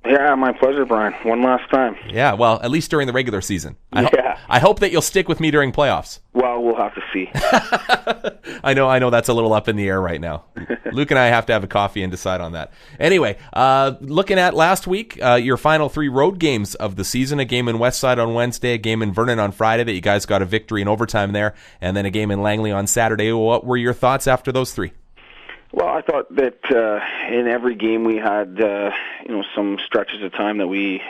Yeah, my pleasure, Brian. One last time. Yeah, well, at least during the regular season. Yeah. I hope that you'll stick with me during playoffs. Well, we'll have to see. I know that's a little up in the air right now. Luke and I have to have a coffee and decide on that. Anyway, looking at last week, your final 3 road games of the season, a game in Westside on Wednesday, a game in Vernon on Friday that you guys got a victory in overtime there, and then a game in Langley on Saturday. What were your thoughts after those 3? Well, I thought that in every game we had some stretches of time that we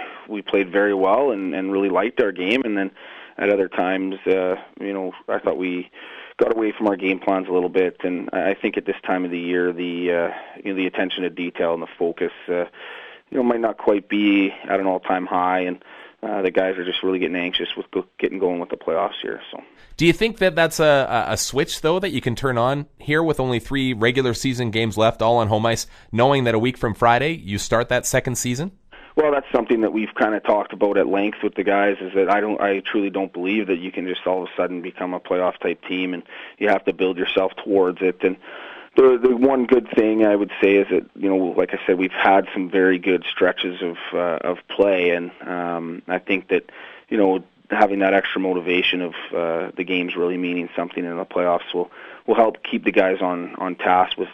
played very well and really liked our game, and then at other times, I thought we got away from our game plans a little bit. And I think at this time of the year, the attention to detail and the focus, might not quite be at an all-time high, and the guys are just really getting anxious with getting going with the playoffs here. So, do you think that that's a switch, though, that you can turn on here with only 3 regular season games left, all on home ice, knowing that a week from Friday you start that second season? Well, that's something that we've kind of talked about at length with the guys, is that I truly don't believe that you can just all of a sudden become a playoff-type team, and you have to build yourself towards it. And the one good thing I would say is that, like I said, we've had some very good stretches of play, and I think that, having that extra motivation of the games really meaning something in the playoffs will help keep the guys on task with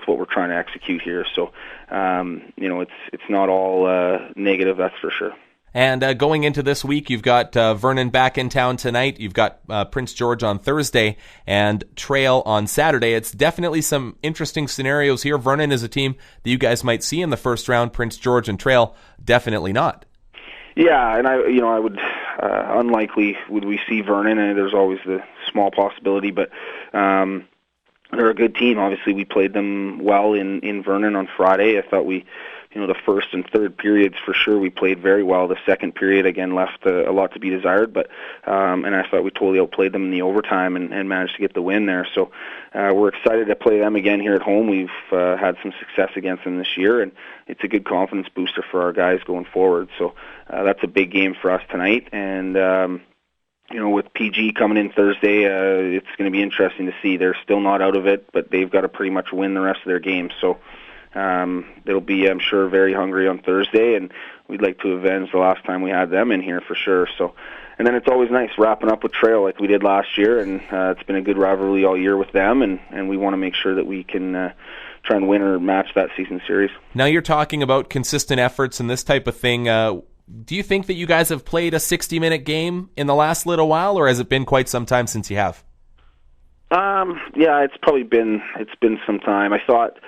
what we're trying to execute here. So, it's not all negative, that's for sure. And going into this week, you've got Vernon back in town tonight. You've got Prince George on Thursday and Trail on Saturday. It's definitely some interesting scenarios here. Vernon is a team that you guys might see in the first round. Prince George and Trail, definitely not. Yeah, and I would unlikely would we see Vernon, and there's always the small possibility, but they're a good team. Obviously, we played them well in Vernon on Friday. I thought the first and third periods for sure we played very well. The second period again left a lot to be desired, but and I thought we totally outplayed them in the overtime and managed to get the win there. So we're excited to play them again here at home. We've had some success against them this year, and it's a good confidence booster for our guys going forward. So that's a big game for us tonight, and with PG coming in Thursday, it's going to be interesting to see. They're still not out of it, but they've got to pretty much win the rest of their games. So they'll be, I'm sure, very hungry on Thursday, and we'd like to avenge the last time we had them in here for sure. So, and then it's always nice wrapping up with Trail like we did last year, and it's been a good rivalry all year with them, and we want to make sure that we can try and win or match that season series. Now you're talking about consistent efforts and this type of thing. Do you think that you guys have played a 60-minute game in the last little while, or has it been quite some time since you have? Yeah, it's been some time. I thought,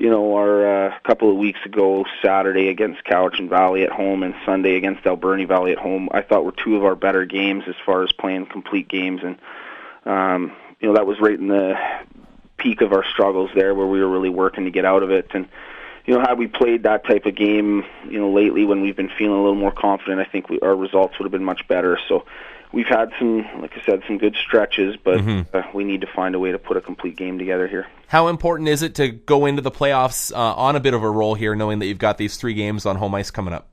our couple of weeks ago, Saturday against Cowichan Valley at home and Sunday against Alberni Valley at home, I thought were 2 of our better games as far as playing complete games, and that was right in the peak of our struggles there, where we were really working to get out of it. And had we played that type of game, lately when we've been feeling a little more confident, I think our results would have been much better. So we've had some, like I said, some good stretches, but we need to find a way to put a complete game together here. How important is it to go into the playoffs on a bit of a roll here, knowing that you've got these 3 games on home ice coming up?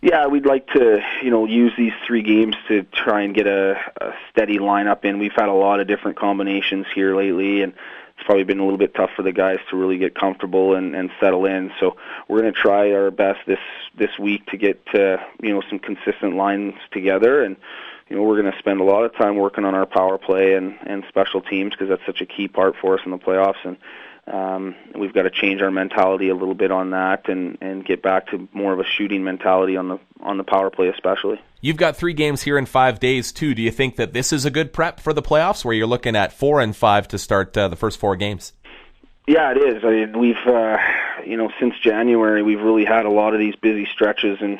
Yeah, we'd like to, use these 3 games to try and get a steady lineup in. We've had a lot of different combinations here lately, and it's probably been a little bit tough for the guys to really get comfortable and settle in. So we're going to try our best this week to get some consistent lines together, and we're going to spend a lot of time working on our power play and special teams, because that's such a key part for us in the playoffs. And we've got to change our mentality a little bit on that and get back to more of a shooting mentality on the power play especially. You've got 3 games here in 5 days too. Do you think that this is a good prep for the playoffs, where you're looking at 4 and 5 to start the first 4 games? Yeah, it is. I mean, we've since January we've really had a lot of these busy stretches, and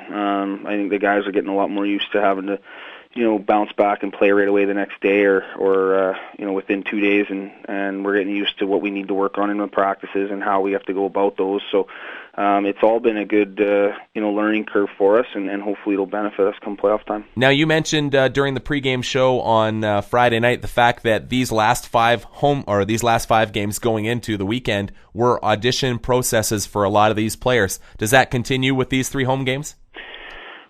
I think the guys are getting a lot more used to having to bounce back and play right away the next day or within 2 days, and we're getting used to what we need to work on in the practices and how we have to go about those. So it's all been a good learning curve for us, and hopefully it'll benefit us come playoff time. Now, you mentioned during the pregame show on Friday night the fact that these last 5 games going into the weekend were audition processes for a lot of these players. Does that continue with these 3 home games?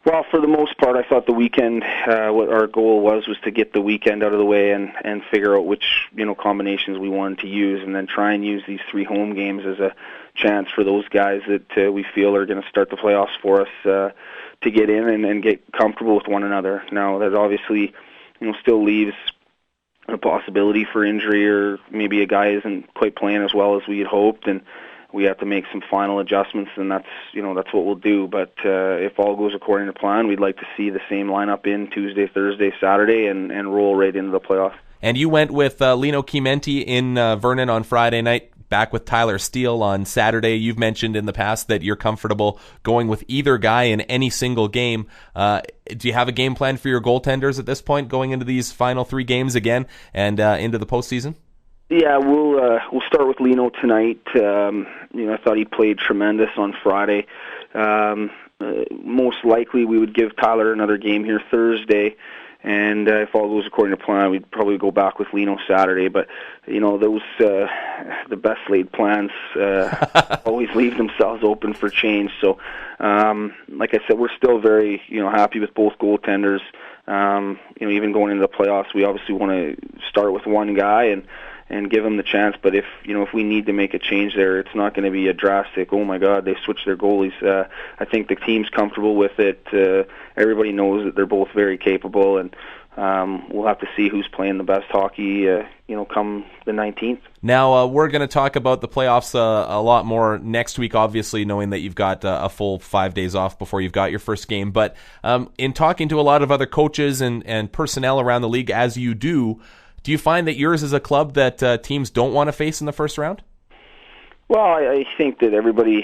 Well, for the most part, I thought the weekend, what our goal was to get the weekend out of the way and figure out which combinations we wanted to use, and then try and use these 3 home games as a chance for those guys that we feel are going to start the playoffs for us to get in and get comfortable with one another. Now, that obviously still leaves a possibility for injury, or maybe a guy isn't quite playing as well as we had hoped, and we have to make some final adjustments, and that's what we'll do. But if all goes according to plan, we'd like to see the same lineup in Tuesday, Thursday, Saturday, and roll right into the playoffs. And you went with Lino Chimenti in Vernon on Friday night, back with Tyler Steele on Saturday. You've mentioned in the past that you're comfortable going with either guy in any single game. Do you have a game plan for your goaltenders at this point, going into these final 3 games again and into the postseason? Yeah, we'll start with Lino tonight. I thought he played tremendous on Friday. Most likely, we would give Tyler another game here Thursday, and if all goes according to plan, we'd probably go back with Lino Saturday. But those the best laid plans always leave themselves open for change. So, like I said, we're still very happy with both goaltenders. Even going into the playoffs, we obviously want to start with one guy and give them the chance. But if we need to make a change there, it's not going to be a drastic, oh my God, they switched their goalies. I think the team's comfortable with it. Everybody knows that they're both very capable, and we'll have to see who's playing the best hockey, come the 19th. Now, we're going to talk about the playoffs a lot more next week, obviously, knowing that you've got a full 5 days off before you've got your first game. But in talking to a lot of other coaches and personnel around the league, as you do you find that yours is a club that teams don't want to face in the first round? Well, I think that everybody,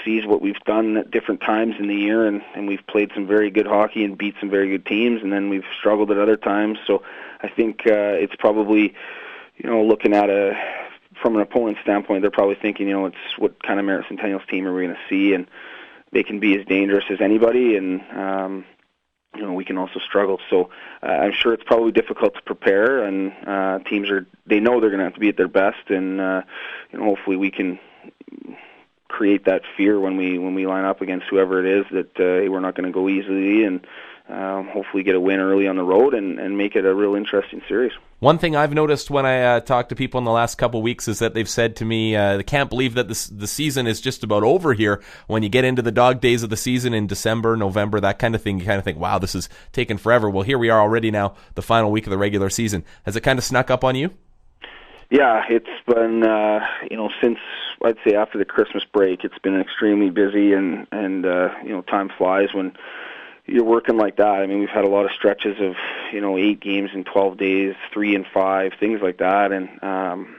sees what we've done at different times in the year, and we've played some very good hockey and beat some very good teams, and then we've struggled at other times. So I think it's probably, looking at from an opponent's standpoint, they're probably thinking, it's what kind of Merritt Centennials team are we going to see, and they can be as dangerous as anybody, and we can also struggle. So I'm sure it's probably difficult to prepare, and teams they know they're going to have to be at their best, and hopefully we can create that fear when we line up against whoever it is that we're not going to go easily, and hopefully get a win early on the road and make it a real interesting series. One thing I've noticed when I talk to people in the last couple of weeks is that they've said to me, they can't believe that the season is just about over here. When you get into the dog days of the season in December, November, that kind of thing, you kind of think, wow, this is taking forever. Well, here we are already now, the final week of the regular season. Has it kind of snuck up on you? Yeah, it's been, since, I'd say after the Christmas break, it's been extremely busy, and time flies when you're working like that. I mean, we've had a lot of stretches of, 8 games in 12 days, 3 and 5, things like that, and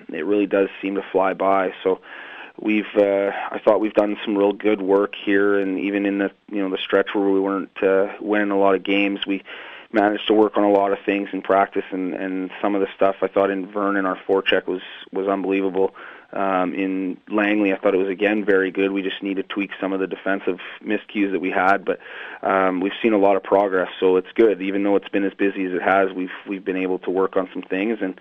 it really does seem to fly by. So I thought we've done some real good work here, and even in the, the stretch where we weren't winning a lot of games, we managed to work on a lot of things in practice, and some of the stuff I thought in Vernon, our forecheck was unbelievable. In Langley, I thought it was again very good. We just need to tweak some of the defensive miscues that we had, but we've seen a lot of progress, so it's good. Even though it's been as busy as it has, we've been able to work on some things, and